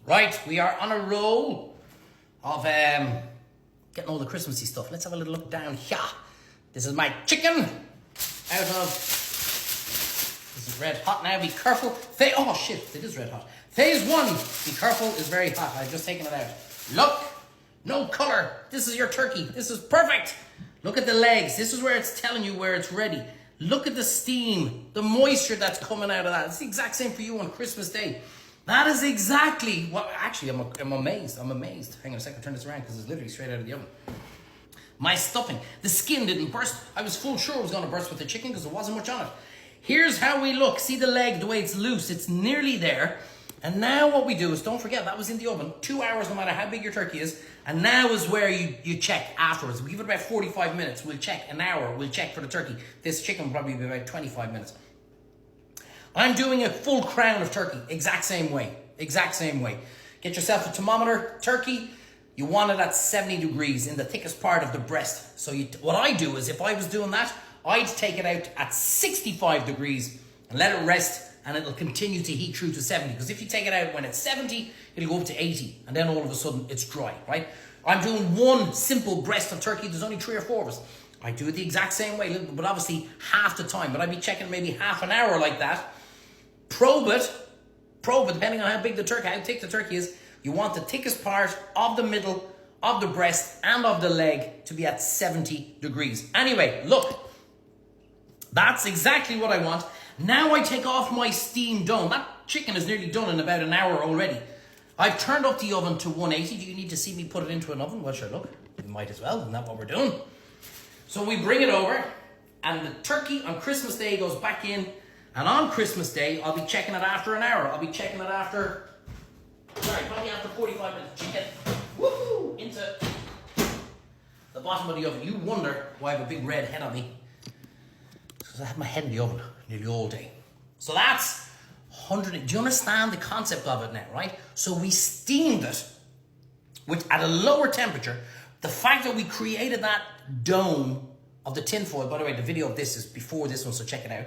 Right, we are on a roll of getting all the Christmassy stuff. Let's have a little look down here. This is my chicken out of, this is red hot now, be careful. Oh shit, it is red hot. Phase 1, be careful, is very hot. I've just taken it out. Look, no color. This is your turkey. This is perfect. Look at the legs. This is where it's telling you where it's ready. Look at the steam, the moisture that's coming out of that. It's the exact same for you on Christmas Day. That is exactly what, actually, I'm amazed. I'm amazed. Hang on a second, turn this around because it's literally straight out of the oven. My stuffing, the skin didn't burst. I was full sure it was going to burst with the chicken because there wasn't much on it. Here's how we look. See the leg, the way it's loose. It's nearly there. And now what we do is, don't forget, that was in the oven, 2 hours no matter how big your turkey is. And now is where you check afterwards. We give it about 45 minutes. We'll check an hour. We'll check for the turkey. This chicken will probably be about 25 minutes. I'm doing a full crown of turkey, exact same way. Get yourself a thermometer, turkey. You want it at 70 degrees in the thickest part of the breast. So what I do is, if I was doing that, I'd take it out at 65 degrees and let it rest, and it'll continue to heat through to 70. Because if you take it out when it's 70, it'll go up to 80, and then all of a sudden it's dry, right? I'm doing one simple breast of turkey. There's only 3 or 4 of us. I do it the exact same way, but obviously half the time. But I'd be checking maybe half an hour like that. Probe it, depending on how big the turkey, how thick the turkey is. You want the thickest part of the middle, of the breast, and of the leg to be at 70 degrees. Anyway, look, that's exactly what I want. Now I take off my steam done. That chicken is nearly done in about an hour already. I've turned up the oven to 180. Do you need to see me put it into an oven? Well, sure, look, we might as well. Isn't that what we're doing? So we bring it over, and the turkey on Christmas Day goes back in. And on Christmas Day, I'll be checking it after an hour. I'll be checking it after, probably after 45 minutes. Chicken, woohoo, into the bottom of the oven. You wonder why I have a big red head on me. Because I have my head in the oven nearly all day. So that's 100, do you understand the concept of it now, right? So we steamed it at a lower temperature. The fact that we created that dome of the tinfoil, by the way, the video of this is before this one, so check it out.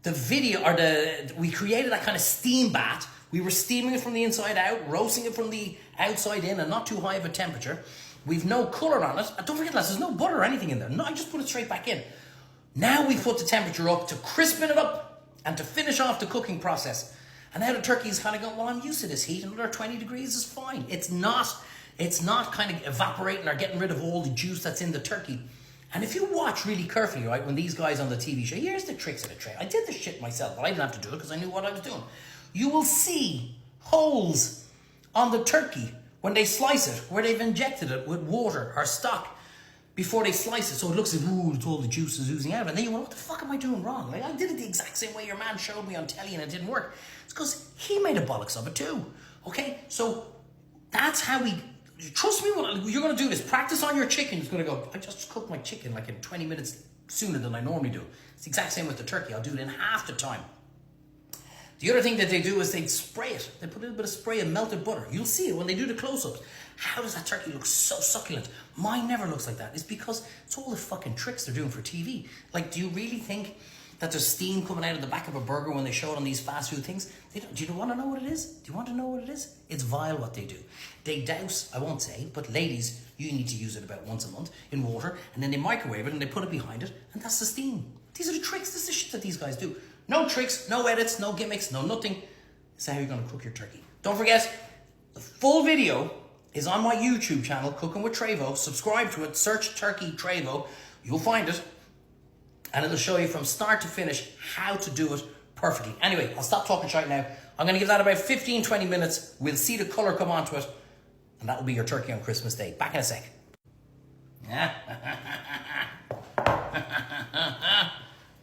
We created that kind of steam bath. We were steaming it from the inside out, roasting it from the outside in, and not too high of a temperature. We've no color on it. And don't forget, lads, there's no butter or anything in there. No, I just put it straight back in. Now we put the temperature up to crispen it up and to finish off the cooking process. And now the turkey is kind of going, well, I'm used to this heat. Another 20 degrees is fine. It's not kind of evaporating or getting rid of all the juice that's in the turkey. And if you watch really carefully, right, when these guys on the TV show, here's the tricks of the trade. I did this shit myself, but I didn't have to do it because I knew what I was doing. You will see holes on the turkey when they slice it, where they've injected it with water or stock before they slice it. So it looks like, ooh, it's all the juice is oozing out. And then you went, what the fuck am I doing wrong? Like, I did it the exact same way your man showed me on telly and it didn't work. It's because he made a bollocks of it too. Okay, so that's how we... Trust me, you're going to do this. Practice on your chicken. It's going to go, I just cooked my chicken like in 20 minutes sooner than I normally do. It's the exact same with the turkey. I'll do it in half the time. The other thing that they do is they spray it. They put a little bit of spray of melted butter. You'll see it when they do the close-ups. How does that turkey look so succulent? Mine never looks like that. It's because it's all the fucking tricks they're doing for TV. Like, do you really think that there's steam coming out of the back of a burger when they show it on these fast food things? Do you want to know what it is? Do you want to know what it is? It's vile what they do. They douse, I won't say, but ladies, you need to use it about once a month in water, and then they microwave it and they put it behind it, and that's the steam. These are the tricks. This is the shit that these guys do. No tricks, no edits, no gimmicks, no nothing. This is how you're going to cook your turkey. Don't forget, the full video is on my YouTube channel, Cooking with Trevo. Subscribe to it, search Turkey Trevo. You'll find it. And it'll show you from start to finish how to do it perfectly. Anyway, I'll stop talking shite now. I'm going to give that about 15, 20 minutes. We'll see the colour come onto it. And that will be your turkey on Christmas Day. Back in a sec.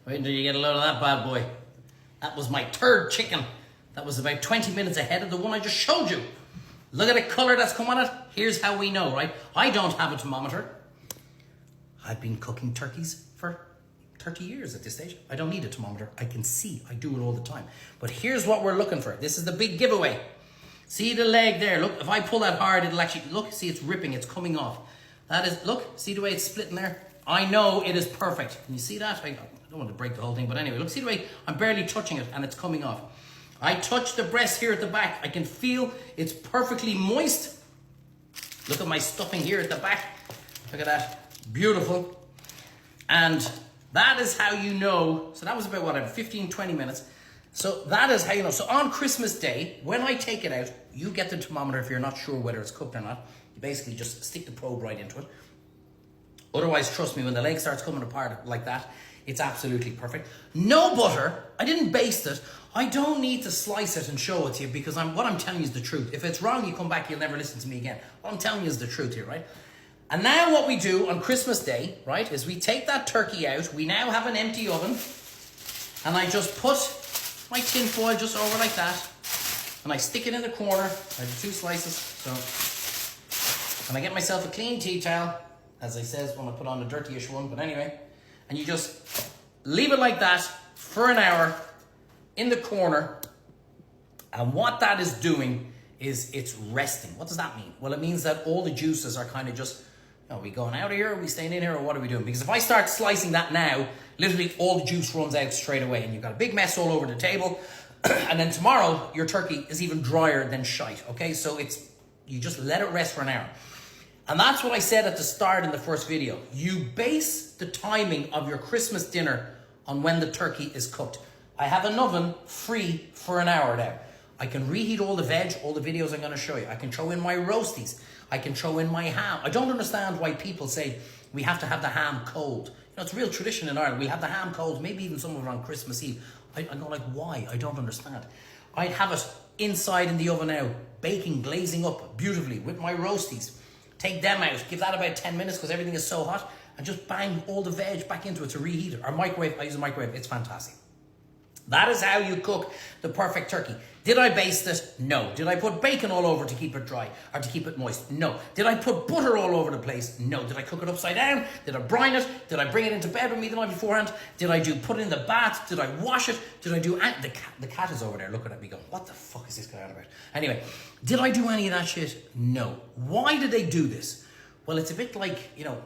Wait until you get a load of that bad boy. That was my third chicken. That was about 20 minutes ahead of the one I just showed you. Look at the colour that's come on it. Here's how we know, right? I don't have a thermometer. I've been cooking turkeys for 30 years at this stage. I don't need a thermometer. I can see. I do it all the time. But here's what we're looking for. This is the big giveaway. See the leg there? Look, if I pull that hard, it'll actually, look, see it's ripping. It's coming off. That is, look, see the way it's splitting there? I know it is perfect. Can you see that? I don't want to break the whole thing, but anyway, look, see the way I'm barely touching it and it's coming off. I touch the breast here at the back. I can feel it's perfectly moist. Look at my stuffing here at the back. Look at that. Beautiful. And that is how you know. So that was about, whatever, 15, 20 minutes. So that is how you know. So on Christmas Day, when I take it out, you get the thermometer if you're not sure whether it's cooked or not. You basically just stick the probe right into it. Otherwise, trust me, when the leg starts coming apart like that, it's absolutely perfect. No butter. I didn't baste it. I don't need to slice it and show it to you because what I'm telling you is the truth. If it's wrong, you come back, you'll never listen to me again. What I'm telling you is the truth here, right? And now what we do on Christmas Day, right, is we take that turkey out. We now have an empty oven. And I just put my tin foil just over like that. And I stick it in the corner. I have 2 slices. So, and I get myself a clean tea towel, as I says when I put on the dirty-ish one. But anyway, and you just leave it like that for an hour in the corner. And what that is doing is it's resting. What does that mean? Well, it means that all the juices are kind of just, are we going out of here? Are we staying in here? Or what are we doing? Because if I start slicing that now, literally all the juice runs out straight away and you've got a big mess all over the table. And then tomorrow, your turkey is even drier than shite. Okay, so you just let it rest for an hour. And that's what I said at the start in the first video. You base the timing of your Christmas dinner on when the turkey is cooked. I have an oven free for an hour now. I can reheat all the veg, all the videos I'm going to show you. I can throw in my roasties. I can throw in my ham. I don't understand why people say we have to have the ham cold. You know, it's a real tradition in Ireland. We have the ham cold, maybe even some of it on Christmas Eve. I go like, why? I don't understand. I'd have it inside in the oven now, baking, glazing up beautifully with my roasties. Take them out, give that about 10 minutes because everything is so hot, and just bang all the veg back into it to reheat it. Or microwave, I use a microwave, it's fantastic. That is how you cook the perfect turkey. Did I baste it? No. Did I put bacon all over to keep it dry or to keep it moist? No. Did I put butter all over the place? No. Did I cook it upside down? Did I brine it? Did I bring it into bed with me the night beforehand? Did I put it in the bath? Did I wash it? Did I do the cat is over there looking at me going, what the fuck is this guy on about? Anyway, did I do any of that shit? No. Why did they do this? Well, it's a bit like, you know,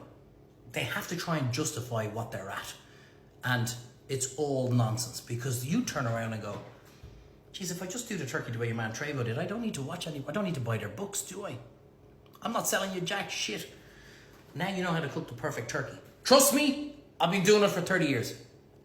they have to try and justify what they're at. And it's all nonsense because you turn around and go, geez, if I just do the turkey the way your man Trevo did, I don't need to watch any, I don't need to buy their books, do I? I'm not selling you jack shit. Now you know how to cook the perfect turkey. Trust me, I've been doing it for 30 years.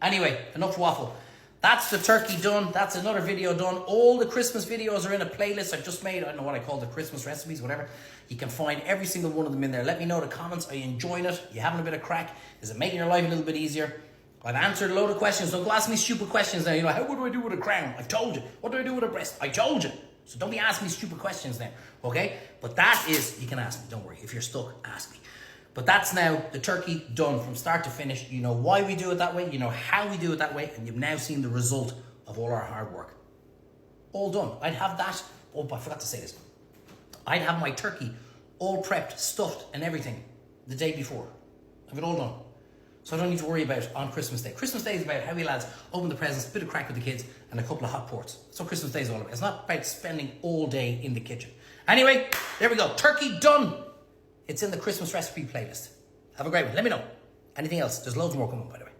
Anyway, enough waffle. That's the turkey done. That's another video done. All the Christmas videos are in a playlist I've just made. I don't know what I call the Christmas recipes, whatever. You can find every single one of them in there. Let me know in the comments. Are you enjoying it? You having a bit of crack? Is it making your life a little bit easier? I've answered a load of questions. Don't go ask me stupid questions now. You know, what do I do with a crown? I've told you. What do I do with a breast? I told you. So don't be asking me stupid questions now, okay? But that is, you can ask me, don't worry. If you're stuck, ask me. But that's now the turkey done from start to finish. You know why we do it that way. You know how we do it that way. And you've now seen the result of all our hard work. All done. I'd have that. Oh, I forgot to say this. I'd have my turkey all prepped, stuffed and everything the day before. I've it all done. So I don't need to worry about it on Christmas Day. Christmas Day is about how we lads open the presents, a bit of crack with the kids, and a couple of hot ports. That's what Christmas Day is all about. It's not about spending all day in the kitchen. Anyway, there we go. Turkey done. It's in the Christmas recipe playlist. Have a great one. Let me know. Anything else? There's loads more coming, by the way.